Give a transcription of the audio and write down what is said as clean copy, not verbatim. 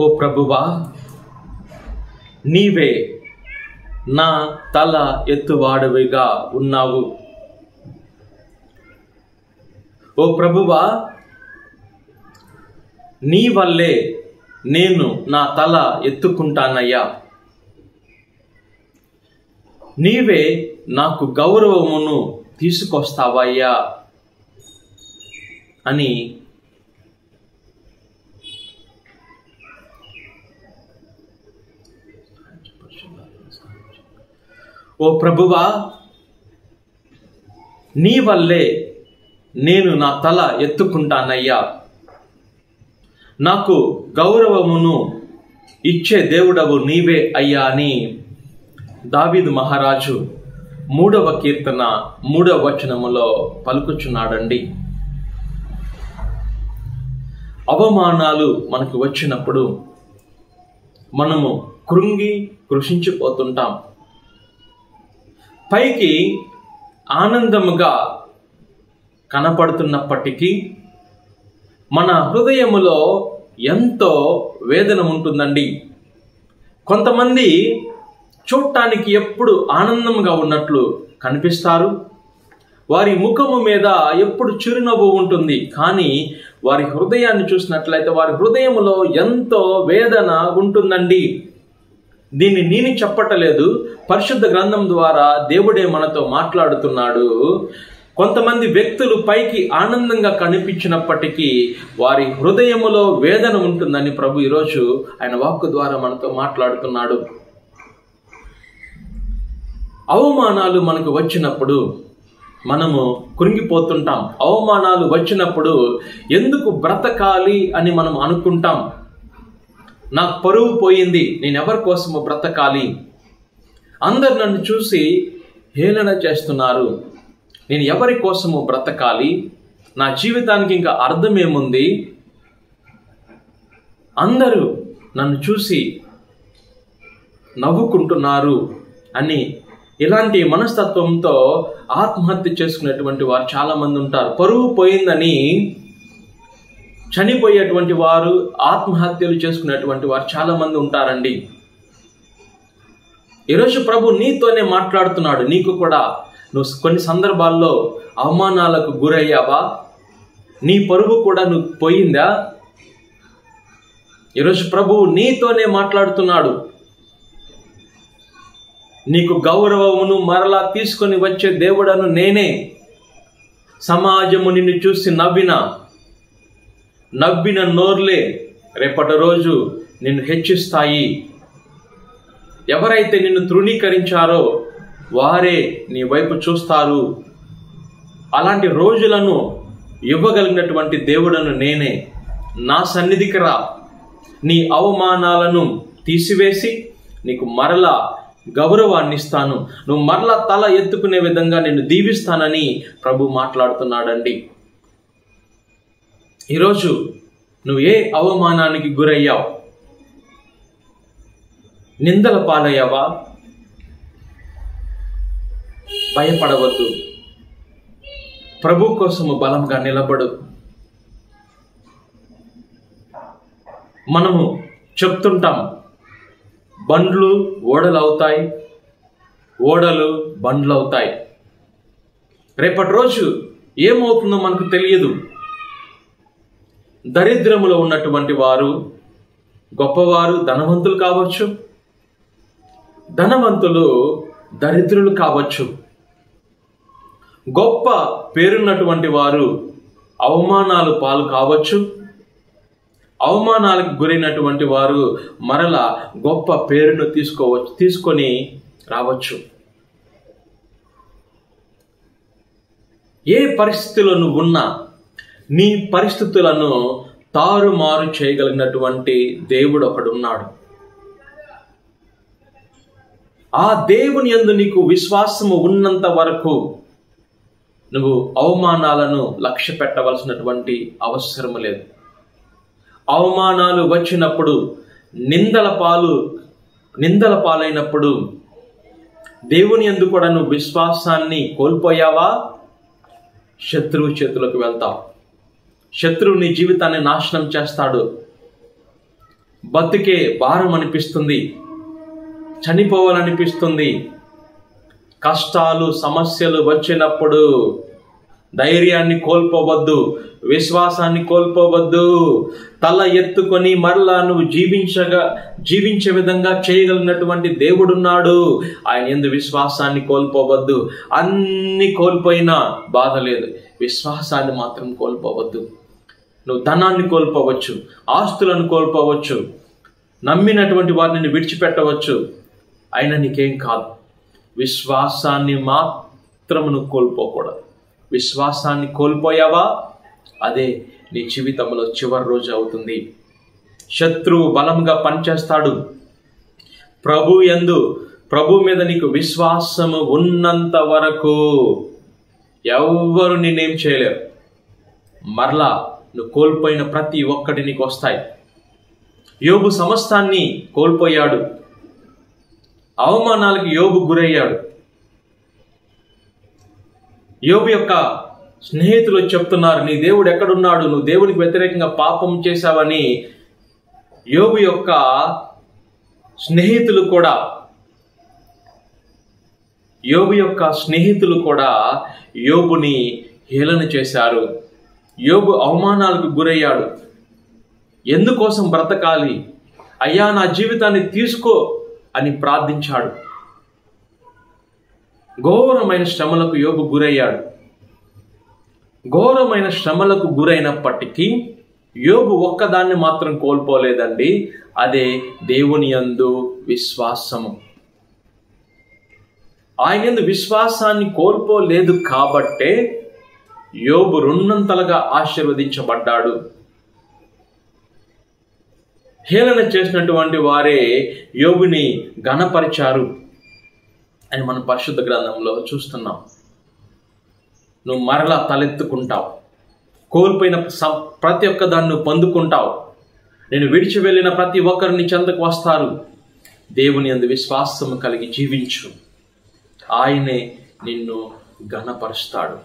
ఓ ప్రభువా, నీవే నా తల ఎత్తువాడవిగా ఉన్నావు. ఓ ప్రభువా, నీ వల్లే నేను నా తల ఎత్తుకుంటానయ్యా. నీవే నాకు గౌరవమును తీసుకొస్తావయ్యా అని ఓ ప్రభువా, నీ వల్లే నేను నా తల ఎత్తుకుంటానయ్యా. నాకు గౌరవమును ఇచ్చే దేవుడవు నీవే అయ్యా అని దావీదు మహారాజు 3వ కీర్తన 3వ వచనములో పలుకుచున్నాడండి. అవమానాలు మనకు వచ్చినప్పుడు మనము కృంగి కృషించిపోతుంటాం. పైకి ఆనందముగా కనపడుతున్నప్పటికీ మన హృదయములో ఎంతో వేదన ఉంటుందండి. కొంతమంది చూడటానికి ఎప్పుడు ఆనందంగా ఉన్నట్లు కనిపిస్తారు. వారి ముఖము మీద ఎప్పుడు చిరునవ్వు ఉంటుంది. కానీ వారి హృదయాన్ని చూసినట్లయితే వారి హృదయములో ఎంతో వేదన ఉంటుందండి. దీన్ని నేను చెప్పటలేదు, పరిశుద్ధ గ్రంథం ద్వారా దేవుడే మనతో మాట్లాడుతున్నాడు. కొంతమంది వ్యక్తులు పైకి ఆనందంగా కనిపించినప్పటికీ వారి హృదయములో వేదన ఉంటుందని ప్రభు ఈరోజు ఆయన వాక్కు ద్వారా మనతో మాట్లాడుతున్నాడు. అవమానాలు మనకు వచ్చినప్పుడు మనము కృంగిపోతుంటాం. అవమానాలు వచ్చినప్పుడు ఎందుకు బ్రతకాలి అని మనం అనుకుంటాం. నాకు పరువు పోయింది, నేను ఎవరి కోసము బ్రతకాలి, అందరు నన్ను చూసి హేళన చేస్తున్నారు, నేను ఎవరి కోసము బ్రతకాలి, నా జీవితానికి ఇంకా అర్థమేముంది, అందరూ నన్ను చూసి నవ్వుకుంటున్నారు అని ఇలాంటి మనస్తత్వంతో ఆత్మహత్య చేసుకునేటువంటి వారు చాలా మంది ఉంటారు. పరువు పోయిందని చనిపోయేటువంటి వారు, ఆత్మహత్యలు చేసుకునేటువంటి వారు చాలా మంది ఉంటారండి. ఈరోజు ప్రభు నీతోనే మాట్లాడుతున్నాడు. నీకు కూడా నువ్వు కొన్ని సందర్భాల్లో అవమానాలకు గురయ్యావా? నీ పరువు కూడా నువ్వు పోయిందా? ఈరోజు ప్రభువు నీతోనే మాట్లాడుతున్నాడు. నీకు గౌరవమును మరలా తీసుకొని వచ్చే దేవుడను నేనే. సమాజము నిన్ను చూసి నవ్విన నోర్లే రేపటి రోజు నిన్ను హెచ్చిస్తాయి. ఎవరైతే నిన్ను తృణీకరించారో వారే నీ వైపు చూస్తారు. అలాంటి రోజులను ఇవ్వగలిగినటువంటి దేవుడను నేనే. నా సన్నిధికి రా, నీ అవమానాలను తీసివేసి నీకు మరలా గౌరవాన్ని ఇస్తాను, నువ్వు మరలా తల ఎత్తుకునే విధంగా నేను దీవిస్తానని ప్రభు మాట్లాడుతున్నాడండి. ఈరోజు నువ్వు ఏ అవమానానికి గురయ్యావు? నిందల పాలయ్యావా? భయపడవద్దు. ప్రభు కోసము బలంగా నిలబడు. మనము చెప్తుంటాం, బండ్లు ఓడలు అవుతాయి, ఓడలు బండ్లు అవుతాయి. రేపటి రోజు ఏమవుతుందో మనకు తెలియదు. దరిద్రములో ఉన్నటువంటి వారు గొప్పవారు, ధనవంతులు కావచ్చు, ధనవంతులు దరిద్రులు కావచ్చు. గొప్ప పేరున్నటువంటి వారు అవమానాలు పాలు కావచ్చు, అవమానాలకు గురైనటువంటి వారు మరలా గొప్ప పేరును తీసుకొని రావచ్చు. ఏ పరిస్థితిలో నువ్వు ఉన్నా నీ పరిస్థితులను తారుమారు చేయగలిగినటువంటి దేవుడు ఒకడున్నాడు. ఆ దేవుని యందు నీకు విశ్వాసము ఉన్నంత వరకు నువ్వు అవమానాలను లక్ష్య పెట్టవలసినటువంటి అవసరం లేదు. అవమానాలు వచ్చినప్పుడు, నిందల పాలైనప్పుడు దేవుని యందు కూడా నువ్వు విశ్వాసాన్ని కోల్పోయావా? శత్రువు చేతులకు వెళ్తావు. శత్రువు నీ జీవితాన్ని నాశనం చేస్తాడు. బతుకే భారం అనిపిస్తుంది, చనిపోవాలనిపిస్తుంది. కష్టాలు సమస్యలు వచ్చినప్పుడు ధైర్యాన్ని కోల్పోవద్దు, విశ్వాసాన్ని కోల్పోవద్దు. తల ఎత్తుకొని మరలా నువ్వు జీవించే విధంగా చేయగలిగినటువంటి దేవుడున్నాడు. ఆయన యందు విశ్వాసాన్ని కోల్పోవద్దు. అన్ని కోల్పోయినా బాధ లేదు, విశ్వాసాన్ని మాత్రం కోల్పోవద్దు. నువ్వు ధనాన్ని కోల్పోవచ్చు, ఆస్తులను కోల్పోవచ్చు, నమ్మినటువంటి వారిని విడిచిపెట్టవచ్చు, అయినా నీకేం కాదు. విశ్వాసాన్ని మాత్రం నువ్వు కోల్పోకూడదు. విశ్వాసాన్ని కోల్పోయావా, అదే నీ జీవితంలో చివరి రోజు అవుతుంది. శత్రువు బలంగా పనిచేస్తాడు. ప్రభు మీద నీకు విశ్వాసము ఉన్నంత వరకు ఎవ్వరు నేనేం చేయలేరు. మరలా నువ్వు కోల్పోయిన ప్రతి ఒక్కటి నీకు వస్తాయి. యోబు సమస్తాన్ని కోల్పోయాడు. అవమానాలకు యోబు గురయ్యాడు. యోబు యొక్క స్నేహితులు చెప్తున్నారు, నీ దేవుడు ఎక్కడున్నాడు, నువ్వు దేవునికి వ్యతిరేకంగా పాపం చేశావని. యోబు యొక్క స్నేహితులు కూడా యోబుని హేళన చేశారు. యోబు అవమానాలకు గురయ్యాడు. ఎందుకోసం బ్రతకాలి, అయ్యా నా జీవితాన్ని తీసుకో అని ప్రార్థించాడు. ఘోరమైన శ్రమలకు యోబు గురయ్యాడు. ఘోరమైన శ్రమలకు గురైనప్పటికీ యోబు ఒక్కదాన్ని మాత్రం కోల్పోలేదండి, అదే దేవుని యందు విశ్వాసము. ఆయన యందు విశ్వాసాన్ని కోల్పోలేదు కాబట్టే యోబు రెండంతలుగా ఆశీర్వదించబడ్డాడు. హేళన చేసినటువంటి వారే యోబుని ఘనపరిచారు అని మనం పరిశుద్ధ గ్రంథంలో చూస్తున్నాం. నువ్వు మరలా తలెత్తుకుంటావు, కోల్పోయిన ప్రతి ఒక్క దాన్ని నువ్వు పొందుకుంటావు. నేను విడిచి వెళ్ళిన ప్రతి ఒక్కరిని చెంతకు వస్తారు. దేవుని యందు విశ్వాసము కలిగి జీవించు, ఆయనే నిన్ను ఘనపరుస్తాడు.